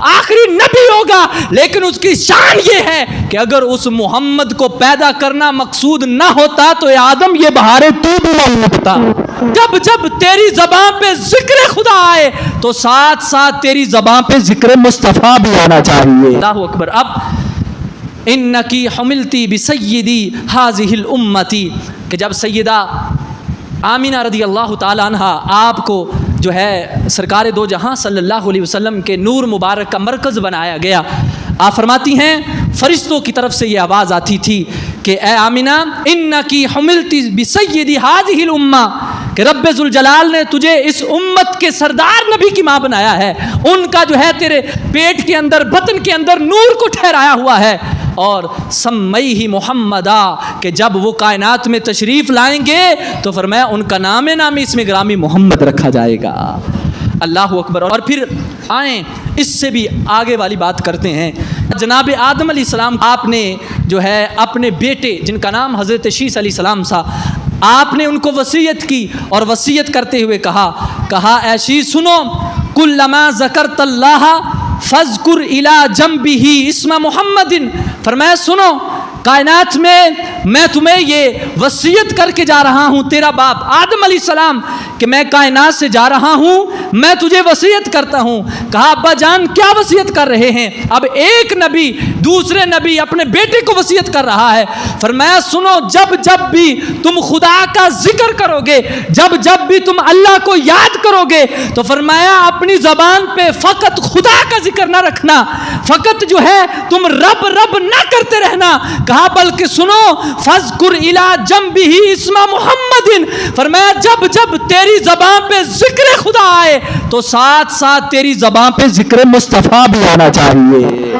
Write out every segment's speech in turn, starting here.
آخری نبی ہوگا، لیکن اس کی شان یہ ہے کہ اگر اس محمد کو پیدا کرنا مقصود نہ ہوتا تو اے آدم یہ بہارے تو بھی نہ لگتا۔ جب جب تیری زبان پہ ذکر خدا آئے تو ساتھ ساتھ تیری زبان پہ ذکر مصطفیٰ بھی آنا چاہیے۔ اللہ اکبر۔ اب انکی حملتی بسیدی ہذہ الامتی، کہ جب سیدہ آمینہ رضی اللہ تعالی عنہ آپ کو جو ہے سرکار دو جہاں صلی اللہ علیہ وسلم کے نور مبارک کا مرکز بنایا گیا، آپ فرماتی ہیں فرشتوں کی طرف سے یہ آواز آتی تھی کہ اے آمینہ انکی حملتی بسیدی ہذہ الامہ، کہ رب ذوالجلال نے تجھے اس امت کے سردار نبی کی ماں بنایا ہے، ان کا جو ہے تیرے پیٹ کے اندر بطن کے اندر نور کو ٹھہرایا ہوا ہے، اور سمیہ محمدا، کہ جب وہ کائنات میں تشریف لائیں گے تو فرمایا ان کا نام اس میں گرامی محمد رکھا جائے گا۔ اللہ اکبر۔ اور پھر آئیں اس سے بھی آگے والی بات کرتے ہیں۔ جناب آدم علیہ السلام آپ نے جو ہے اپنے بیٹے جن کا نام حضرت شیث علیہ السلام تھا، آپ نے ان کو وصیت کی، اور وصیت کرتے ہوئے کہا اے شیث سنو، کلما ذکرت اللہ فاذکر الی جنبہ اسم محمد، فرمایا سنو کائنات میں تمہیں یہ وصیت کر کے جا رہا ہوں، تیرا باپ آدم علیہ السلام، کہ میں کائنات سے جا رہا ہوں، میں تجھے وصیت کرتا ہوں۔ کہا ابا جان کیا وصیت کر رہے ہیں؟ اب ایک نبی دوسرے نبی اپنے بیٹے کو وصیت کر رہا ہے۔ فرمایا سنو، جب جب بھی تم خدا کا ذکر کرو گے، جب جب بھی تم اللہ کو یاد کرو گے، تو فرمایا اپنی زبان پہ فقط خدا کا ذکر نہ رکھنا، فقط جو ہے تم رب رب نہ کرتے رہنا، کہا بلکہ سنو فذکر الی جنبہ اسم محمد، فرمایا جب جب تیری زبان پہ ذکر خدا آئے تو ساتھ ساتھ تیری زبان پہ ذکر مصطفیٰ بھی آنا چاہیے۔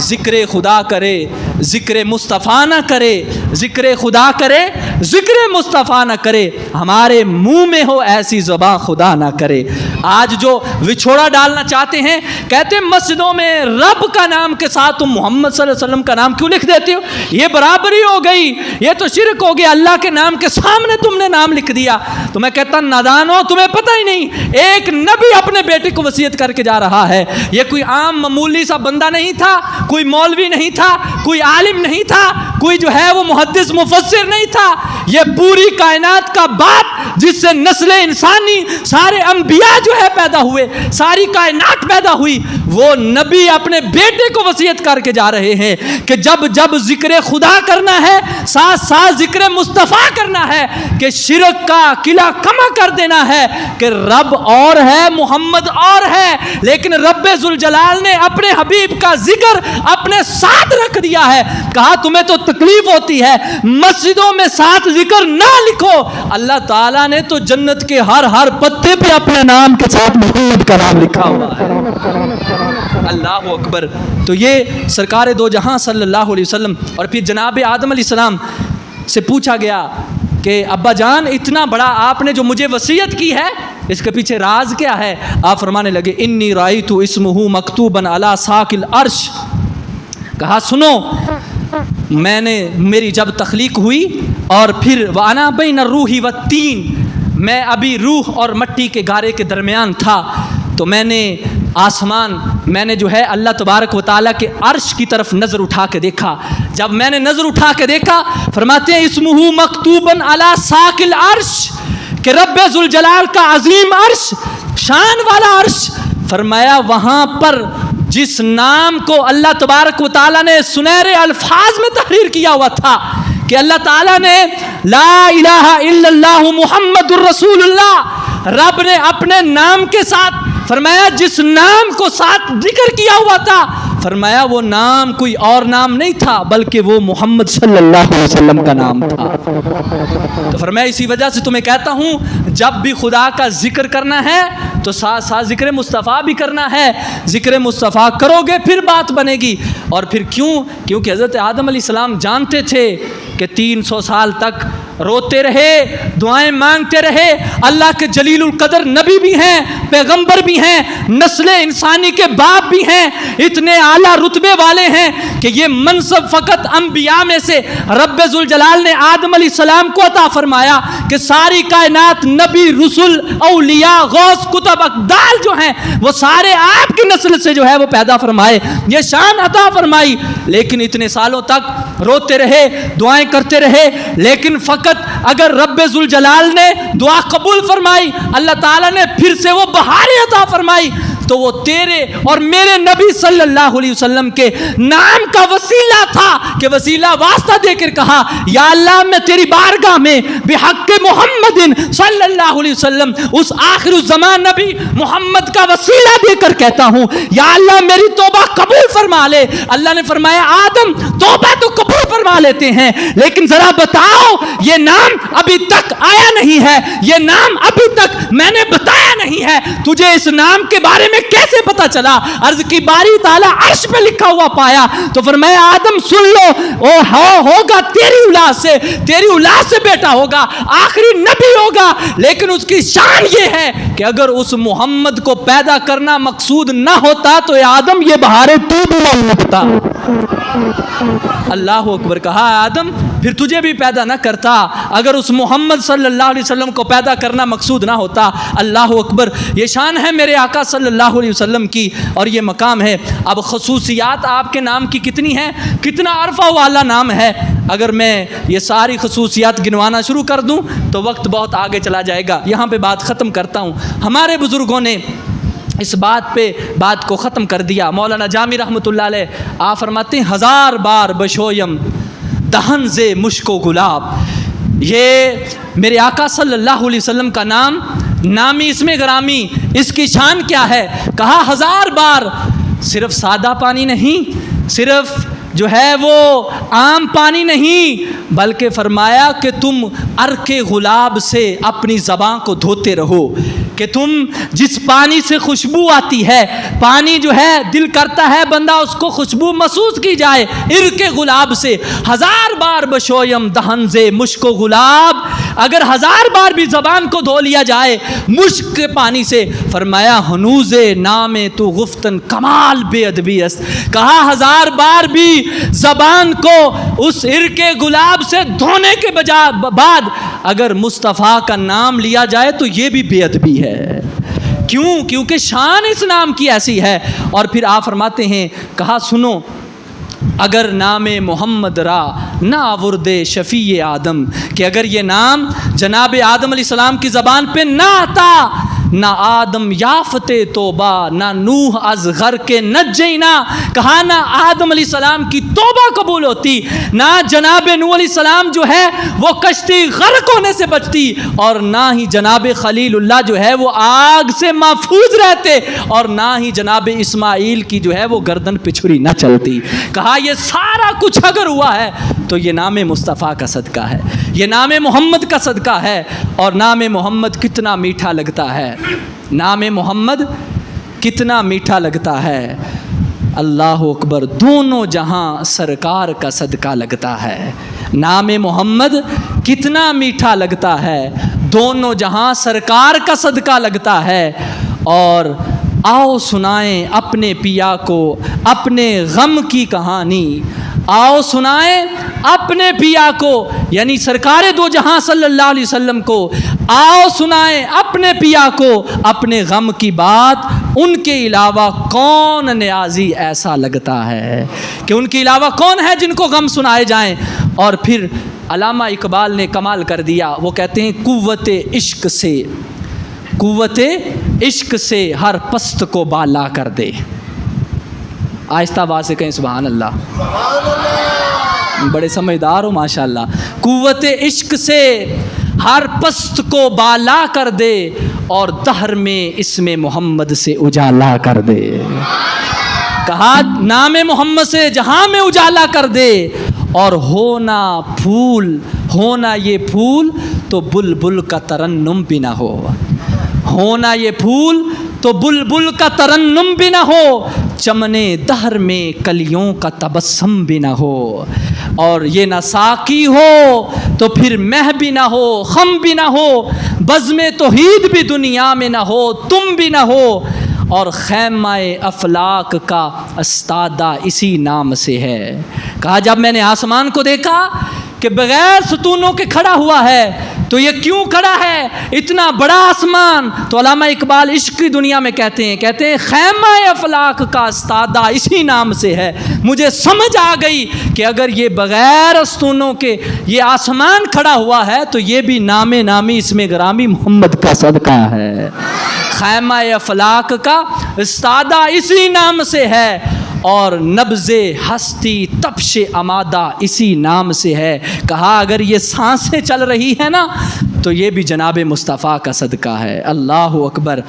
ذکر خدا کرے ذکر مصطفیٰ نہ کرے، ذکر خدا کرے ذکر مصطفیٰ نہ کرے، ہمارے منہ میں ہو ایسی زبان خدا نہ کرے۔ آج جو وچھوڑا ڈالنا چاہتے ہیں، کہتے ہیں مسجدوں میں رب کا نام کے ساتھ تم محمد صلی اللہ علیہ وسلم کا نام کیوں لکھ دیتے ہو؟ یہ برابری ہو گئی، یہ تو شرک ہو گیا، اللہ کے نام کے سامنے تم نے نام لکھ دیا۔ تو میں کہتا نادان ہو، تمہیں پتہ ہی نہیں، ایک نبی اپنے بیٹے کو وصیت کر کے جا رہا ہے۔ یہ کوئی عام معمولی سا بندہ نہیں تھا، کوئی مولوی نہیں تھا، کوئی عالم نہیں تھا، کوئی جو ہے وہ محدث مفسر نہیں تھا، یہ پوری کائنات کا باپ جس سے نسل انسانی سارے انبیاء جو ہے پیدا ہوئے، ساری کائنات پیدا ہوئی، وہ نبی اپنے بیٹے کو وصیت کر کے جا رہے ہیں کہ جب جب ذکر خدا کرنا ہے ساتھ ساتھ ذکر مصطفیٰ کرنا ہے، کہ شرک کا قلعہ کما کر دینا ہے کہ رب اور ہے محمد اور ہے، لیکن رب ذوالجلال نے اپنے حبیب کا ذکر اپنے ساتھ رکھ دیا ہے۔ کہا تمہیں تو تکلیف ہوتی ہے، مسجدوں میں ساتھ ذکر نہ لکھو، اللہ تعالیٰ نے تو جنت کے ہر پتے پہ اپنے نام کے ساتھ محمد کا نام لکھا ہوا ہے۔ اللہ اکبر۔ تو یہ سرکار دو جہاں صلی اللہ علیہ وسلم، اور پھر جناب آدم علیہ السلام سے پوچھا گیا کہ ابا جان اتنا بڑا آپ نے جو مجھے وصیت کی ہے، اس کے پیچھے راز کیا ہے؟ آپ فرمانے لگے انی رأیت اسمہ مکتوبا علی ساق العرش۔ کہا سنو، میری جب تخلیق ہوئی اور پھر وانا بین الروح والتین، میں ابھی روح اور مٹی کے گارے کے درمیان تھا، تو میں نے میں نے جو ہے اللہ تبارک و تعالیٰ کے عرش کی طرف نظر اٹھا کے دیکھا۔ جب میں نے نظر اٹھا کے دیکھا، فرماتے ہیں اسمہ مکتوبا علی ساق العرش، کہ رب ذوالجلال کا عظیم عرش، شان والا عرش، فرمایا وہاں پر جس نام کو اللہ تبارک و تعالیٰ نے سنہرے الفاظ میں تحریر کیا ہوا تھا، کہ اللہ تعالیٰ نے لا الہ الا اللہ محمد الرسول اللہ، رب نے اپنے نام کے ساتھ فرمایا جس نام کو ساتھ ذکر کیا ہوا تھا، فرمایا وہ نام کوئی اور نام نہیں تھا بلکہ وہ محمد صلی اللہ علیہ وسلم کا نام تھا۔ تو فرمایا اسی وجہ سے تمہیں کہتا ہوں جب بھی خدا کا ذکر کرنا ہے تو ساتھ ساتھ ذکر مصطفیٰ بھی کرنا ہے، ذکر مصطفیٰ کرو گے پھر بات بنے گی۔ اور پھر کیونکہ حضرت آدم علیہ السلام جانتے تھے کہ 300 سال تک روتے رہے, دعائیں مانگتے رہے. اللہ کے جلیل القدر نبی بھی ہیں, پیغمبر بھی ہیں, نسل انسانی کے باپ بھی ہیں, اتنے اعلیٰ رتبے والے ہیں کہ یہ منصب فقط انبیاء میں سے رب ذوالجلال نے آدم علیہ السلام کو عطا فرمایا کہ ساری کائنات نبی, رسول, اولیاء, غوث, کتب, اقدال جو ہیں وہ سارے آپ کی نسل سے جو ہے وہ پیدا فرمائے, یہ شان عطا فرمائی. لیکن اتنے سالوں تک روتے رہے, دعائیں کرتے رہے, لیکن فقط اگر رب ذوالجلال نے دعا قبول فرمائی, اللہ تعالیٰ نے پھر سے وہ بہاریں عطا فرمائی, تو وہ تیرے اور میرے نبی صلی اللہ علیہ وسلم کے نام کا وسیلہ تھا کہ وسیلہ واسطہ دے کر کہا یا اللہ میں تیری بارگاہ میں بحق محمد صلی اللہ علیہ وسلم اس آخر الزمان نبی محمد کا وسیلہ دے کر کہتا ہوں یا اللہ میری توبہ قبول فرما لے. اللہ نے فرمایا آدم توبہ تو قبول فرما لیتے ہیں, لیکن ذرا بتاؤ یہ نام ابھی تک آیا نہیں ہے, یہ نام ابھی تک میں نے بتایا نہیں ہے, تجھے اس نام کے بارے میں کیسے پتا چلا؟ عرض کی باری تعالیٰ عرش پہ لکھا ہوا پایا تو فرمایا آدم سن لو, ہوگا تیری اولاد سے, تیری اولاد سے بیٹا ہوگا, آخری نبی ہوگا, لیکن اس کی شان یہ ہے کہ اگر اس محمد کو پیدا کرنا مقصود نہ ہوتا تو آدم یہ بہاریں تو بھی نہ اگتا. اللہ اکبر. کہا آدم پھر تجھے بھی پیدا نہ کرتا اگر اس محمد صلی اللہ علیہ وسلم کو پیدا کرنا مقصود نہ ہوتا. اللہ اکبر. یہ شان ہے میرے آقا صلی اللہ علیہ وسلم کی اور یہ مقام ہے. اب خصوصیات آپ کے نام کی کتنی ہیں, کتنا عرفہ والا نام ہے. اگر میں یہ ساری خصوصیات گنوانا شروع کر دوں تو وقت بہت آگے چلا جائے گا. یہاں پہ بات ختم کرتا ہوں. ہمارے بزرگوں نے اس بات کو ختم کر دیا. مولانا جامی رحمۃ اللہ علیہ آپ فرماتے ہیں 1000 بار بشویم دہن زے مشک و گلاب. یہ میرے آقا صلی اللہ علیہ وسلم کا نامی اسم گرامی, اس کی شان کیا ہے؟ کہا 1000 بار. صرف سادہ پانی نہیں, صرف جو ہے وہ عام پانی نہیں, بلکہ فرمایا کہ تم عرق گلاب سے اپنی زبان کو دھوتے رہو, کہ تم جس پانی سے خوشبو آتی ہے, پانی جو ہے دل کرتا ہے بندہ اس کو خوشبو محسوس کی جائے, عرق گلاب سے 1000 بار بشویم دہن زے مشک و گلاب. اگر 1000 بار بھی زبان کو دھو لیا جائے مشک کے پانی سے, فرمایا ہنوز نام تو گفتن کمال بے ادبی است. کہا 1000 بار بھی زبان کو اس عرق گلاب سے دھونے کے بعد اگر مصطفیٰ کا نام لیا جائے تو یہ بھی بے ادبی ہے. کیوں؟ کیونکہ شان اس نام کی ایسی ہے. اور پھر آپ فرماتے ہیں, کہا سنو اگر نام محمد را نہ آورد شفیع آدم, کہ اگر یہ نام جناب آدم علیہ السلام کی زبان پہ نہ آتا, نہ آدم یافت توبہ, نہ نوح از غر کے نجینا. کہا نہ آدم علیہ السلام کی توبہ قبول ہوتی, نہ جناب نوح علیہ السلام جو ہے وہ کشتی غرق ہونے سے بچتی, اور نہ ہی جناب خلیل اللہ جو ہے وہ آگ سے محفوظ رہتے, اور نہ ہی جناب اسماعیل کی جو ہے وہ گردن پہ چھری نہ چلتی. کہا یہ سارا کچھ اگر ہوا ہے تو یہ نام مصطفیٰ کا صدقہ ہے, یہ نام محمد کا صدقہ ہے. اور نام محمد کتنا میٹھا لگتا ہے, نام محمد کتنا میٹھا لگتا ہے. اللہ اکبر. دونوں جہاں سرکار کا صدقہ لگتا ہے. نام محمد کتنا میٹھا لگتا ہے, دونوں جہاں سرکار کا صدقہ لگتا ہے. اور آؤ سنائیں اپنے پیا کو اپنے غم کی کہانی, آؤ سنائیں اپنے پیا کو, یعنی سرکار دو جہاں صلی اللہ علیہ وسلم کو, آؤ سنائیں اپنے پیا کو اپنے غم کی بات. ان کے علاوہ کون نیازی ایسا لگتا ہے کہ ان کے علاوہ کون ہے جن کو غم سنائے جائیں. اور پھر علامہ اقبال نے کمال کر دیا, وہ کہتے ہیں قوت عشق سے ہر پست کو بالا کر دے. آہستہ آواز سے کہیں سبحان اللہ, بڑے سمجھدار ہو ماشاءاللہ. قوت عشق سے ہر پست کو بالا کر دے, اور دہر میں اسم محمد سے اجالا کر دے. کہا نام محمد سے جہاں میں اجالا کر دے, اور ہونا یہ پھول تو بلبل کا ترنم بھی نہ ہو. ہونا یہ پھول تو بلبل کا ترنم بھی نہ ہو، چمنے دہر میں کلیوں کا تبسم بھی نہ ہو، اور یہ نہ ساقی ہو تو پھر مہ بھی نہ ہو، خم بھی نہ ہو، بزم توحید بھی دنیا میں نہ ہو، تم بھی نہ ہو، اور خیمہ افلاک کا استادہ اسی نام سے ہے۔ کہا جب میں نے آسمان کو دیکھا کہ بغیر ستونوں کے کھڑا ہوا ہے تو یہ کیوں کھڑا ہے اتنا بڑا آسمان؟ تو علامہ اقبال عشق کی دنیا میں کہتے ہیں خیمہ افلاک کا استادہ اسی نام سے ہے۔ مجھے سمجھ آ گئی کہ اگر یہ بغیر ستونوں کے یہ آسمان کھڑا ہوا ہے تو یہ بھی نام نامی اسم گرامی محمد کا صدقہ ہے۔ خیمہ افلاک کا استادہ اسی نام سے ہے، اور نبض ہستی تپش امادہ اسی نام سے ہے۔ کہا اگر یہ سانسیں چل رہی ہیں نا تو یہ بھی جناب مصطفیٰ کا صدقہ ہے۔ اللہ اکبر۔